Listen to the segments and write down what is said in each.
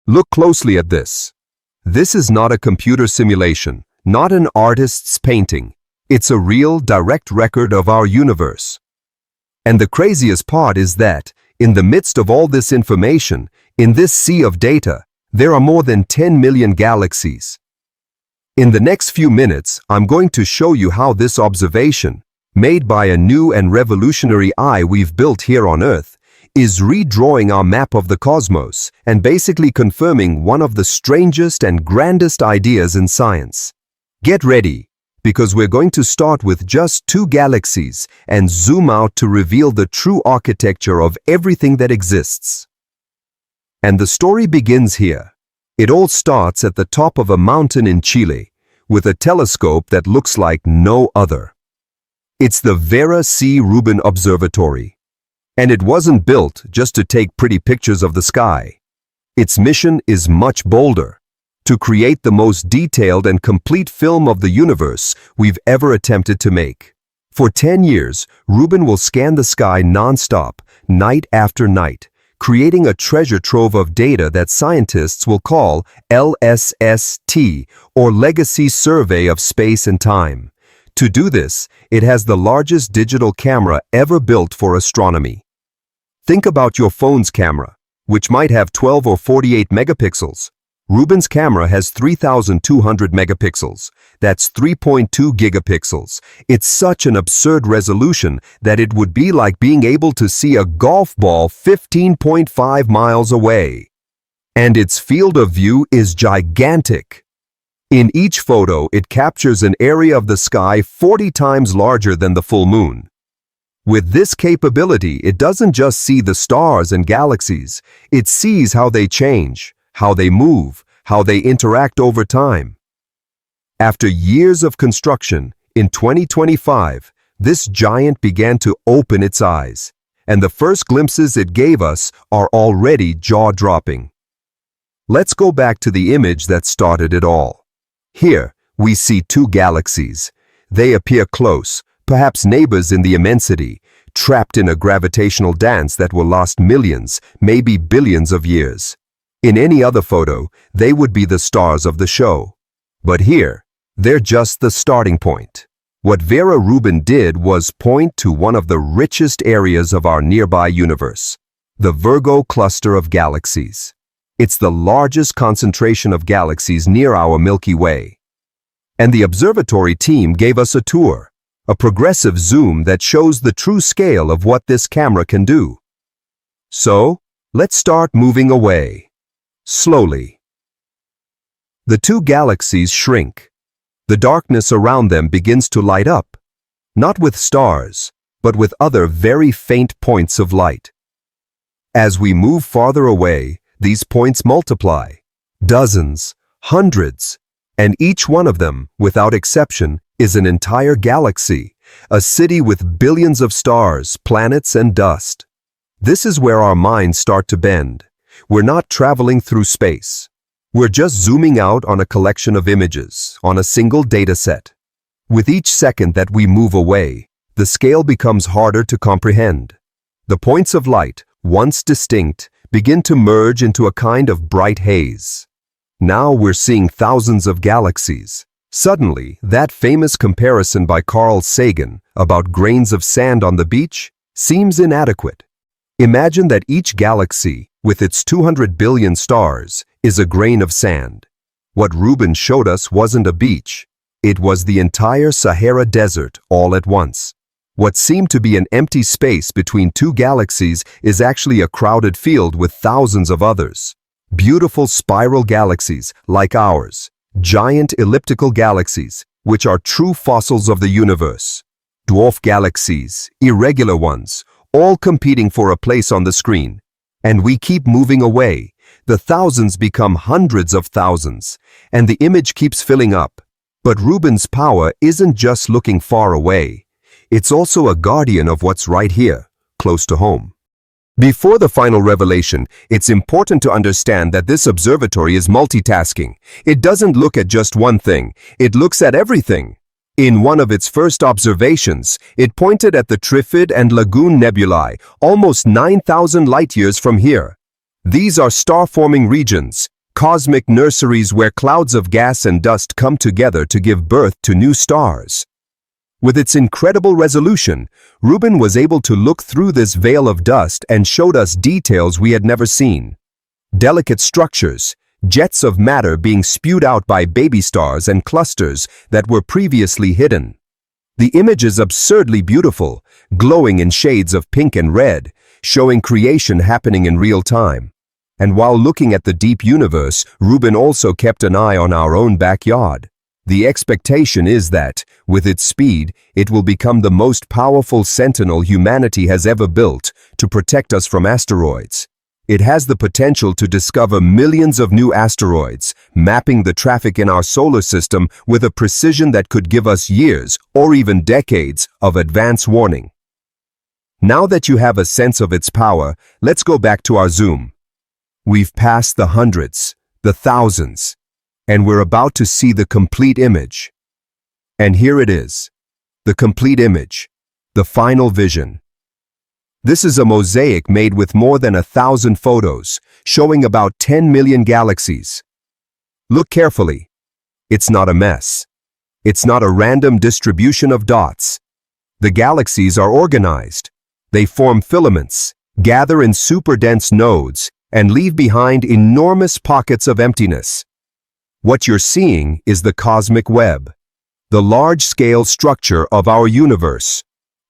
Look closely at this. This is not a computer simulation, not an artist's painting. It's a real, direct record of our universe. And the craziest part is that, in the midst of all this information, in this sea of data, there are more than 10 million galaxies. In the next few minutes, I'm going to show you how this observation, made by a new and revolutionary eye we've built here on Earth, is redrawing our map of the cosmos and basically confirming one of the strangest and grandest ideas in science. Get ready, because we're going to start with just 2 galaxies and zoom out to reveal the true architecture of everything that exists. And the story begins here. It all starts at the top of a mountain in Chile, with a telescope that looks like no other. It's the Vera Rubin Observatory. And it wasn't built just to take pretty pictures of the sky. Its mission is much bolder: to create the most detailed and complete film of the universe we've ever attempted to make. For 10 years, Rubin will scan the sky non-stop, night after night, creating a treasure trove of data that scientists will call LSST, or Legacy Survey of Space and Time. To do this, it has the largest digital camera ever built for astronomy. Think about your phone's camera, which might have 12 or 48 megapixels. Rubin's camera has 3,200 megapixels. That's 3.2 gigapixels. It's such an absurd resolution that it would be like being able to see a golf ball 15.5 miles away. And its field of view is gigantic. In each photo, it captures an area of the sky 40 times larger than the full moon. With this capability, it doesn't just see the stars and galaxies. It sees how they change, how they move, how they interact over time. After years of construction, in 2025, this giant began to open its eyes, and the first glimpses it gave us are already jaw-dropping. Let's go back to the image that started it all. Here, we see 2 galaxies. They appear close, perhaps neighbors in the immensity, trapped in a gravitational dance that will last millions, maybe billions of years. In any other photo, they would be the stars of the show. But here, they're just the starting point. What Vera Rubin did was point to one of the richest areas of our nearby universe, the Virgo cluster of galaxies. It's the largest concentration of galaxies near our Milky Way. And the observatory team gave us a tour, a progressive zoom that shows the true scale of what this camera can do. So, let's start moving away. Slowly. The 2 galaxies shrink. The darkness around them begins to light up, not with stars, but with other very faint points of light. As we move farther away, these points multiply, dozens, hundreds, and each one of them, without exception, is an entire galaxy, a city with billions of stars, planets, and dust. This is where our minds start to bend. We're not traveling through space. We're just zooming out on a collection of images, on a single data set. With each second that we move away, the scale becomes harder to comprehend. The points of light, once distinct, begin to merge into a kind of bright haze. Now we're seeing thousands of galaxies. Suddenly, that famous comparison by Carl Sagan about grains of sand on the beach seems inadequate. Imagine that each galaxy, with its 200 billion stars, is a grain of sand. What Rubin showed us wasn't a beach. It was the entire Sahara Desert all at once. What seemed to be an empty space between 2 galaxies is actually a crowded field with thousands of others. Beautiful spiral galaxies like ours. Giant elliptical galaxies, which are true fossils of the universe. Dwarf galaxies, irregular ones, all competing for a place on the screen. And we keep moving away. The thousands become hundreds of thousands, and the image keeps filling up. But Rubin's power isn't just looking far away. It's also a guardian of what's right here, close to home. Before the final revelation, it's important to understand that this observatory is multitasking. It doesn't look at just one thing, it looks at everything. In one of its first observations, it pointed at the Trifid and Lagoon nebulae, almost 9,000 light-years from here. These are star-forming regions, cosmic nurseries where clouds of gas and dust come together to give birth to new stars. With its incredible resolution, Rubin was able to look through this veil of dust and showed us details we had never seen. Delicate structures, jets of matter being spewed out by baby stars and clusters that were previously hidden. The image is absurdly beautiful, glowing in shades of pink and red, showing creation happening in real time. And while looking at the deep universe, Rubin also kept an eye on our own backyard. The expectation is that, with its speed, it will become the most powerful sentinel humanity has ever built to protect us from asteroids. It has the potential to discover millions of new asteroids, mapping the traffic in our solar system with a precision that could give us years, or even decades, of advance warning. Now that you have a sense of its power, let's go back to our zoom. We've passed the hundreds, the thousands, and we're about to see the complete image. And here it is, the complete image, the final vision. This is a mosaic made with more than 1,000 photos, showing about 10 million galaxies. Look carefully. It's not a mess. It's not a random distribution of dots. The galaxies are organized. They form filaments, gather in super-dense nodes, and leave behind enormous pockets of emptiness. What you're seeing is the cosmic web, the large-scale structure of our universe.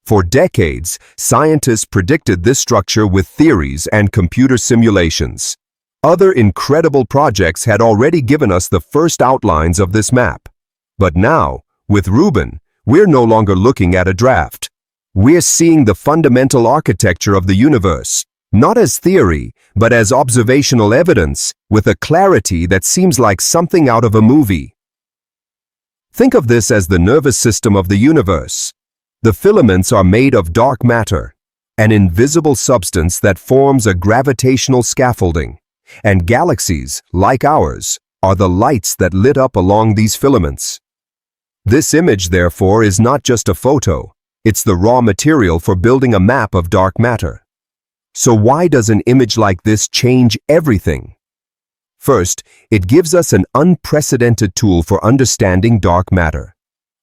For decades, scientists predicted this structure with theories and computer simulations. Other incredible projects had already given us the first outlines of this map. But now, with Rubin, we're no longer looking at a draft. We're seeing the fundamental architecture of the universe, not as theory, but as observational evidence, with a clarity that seems like something out of a movie. Think of this as the nervous system of the universe. The filaments are made of dark matter, an invisible substance that forms a gravitational scaffolding, and galaxies, like ours, are the lights that lit up along these filaments. This image, therefore, is not just a photo. It's the raw material for building a map of dark matter. So why does an image like this change everything? First, it gives us an unprecedented tool for understanding dark matter.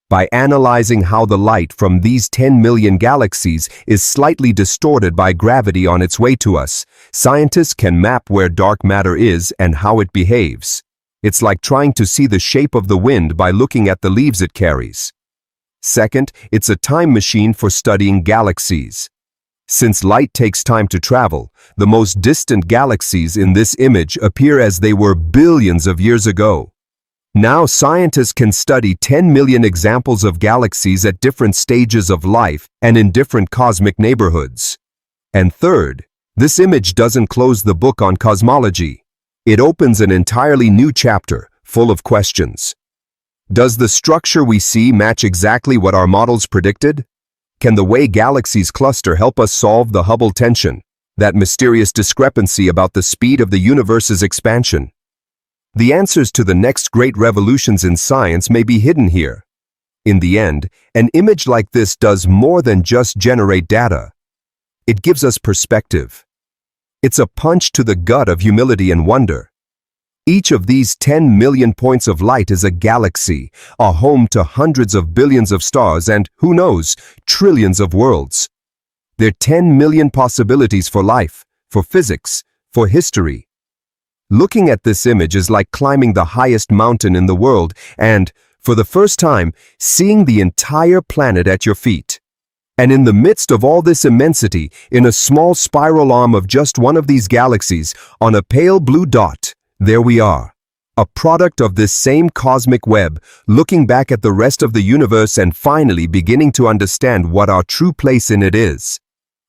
By analyzing how the light from these 10 million galaxies is slightly distorted by gravity on its way to us, scientists can map where dark matter is and how it behaves. It's like trying to see the shape of the wind by looking at the leaves it carries. Second, it's a time machine for studying galaxies. Since light takes time to travel, the most distant galaxies in this image appear as they were billions of years ago. Now scientists can study 10 million examples of galaxies at different stages of life and in different cosmic neighborhoods. And third, this image doesn't close the book on cosmology. It opens an entirely new chapter, full of questions. Does the structure we see match exactly what our models predicted? Can the way galaxies cluster help us solve the Hubble tension, that mysterious discrepancy about the speed of the universe's expansion? The answers to the next great revolutions in science may be hidden here. In the end, an image like this does more than just generate data. It gives us perspective. It's a punch to the gut of humility and wonder. Each of these 10 million points of light is a galaxy, a home to hundreds of billions of stars and, who knows, trillions of worlds. There are 10 million possibilities for life, for physics, for history. Looking at this image is like climbing the highest mountain in the world and, for the first time, seeing the entire planet at your feet. And in the midst of all this immensity, in a small spiral arm of just one of these galaxies, on a pale blue dot, there we are, a product of this same cosmic web, looking back at the rest of the universe and finally beginning to understand what our true place in it is.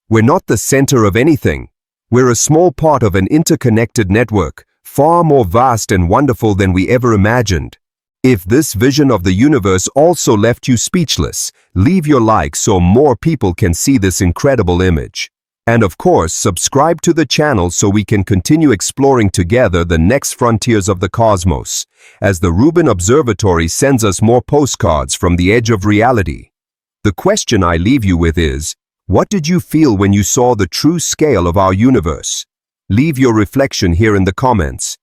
We're not the center of anything. We're a small part of an interconnected network, far more vast and wonderful than we ever imagined. If this vision of the universe also left you speechless, leave your like so more people can see this incredible image. And of course, subscribe to the channel so we can continue exploring together the next frontiers of the cosmos, as the Rubin Observatory sends us more postcards from the edge of reality. The question I leave you with is, what did you feel when you saw the true scale of our universe? Leave your reflection here in the comments.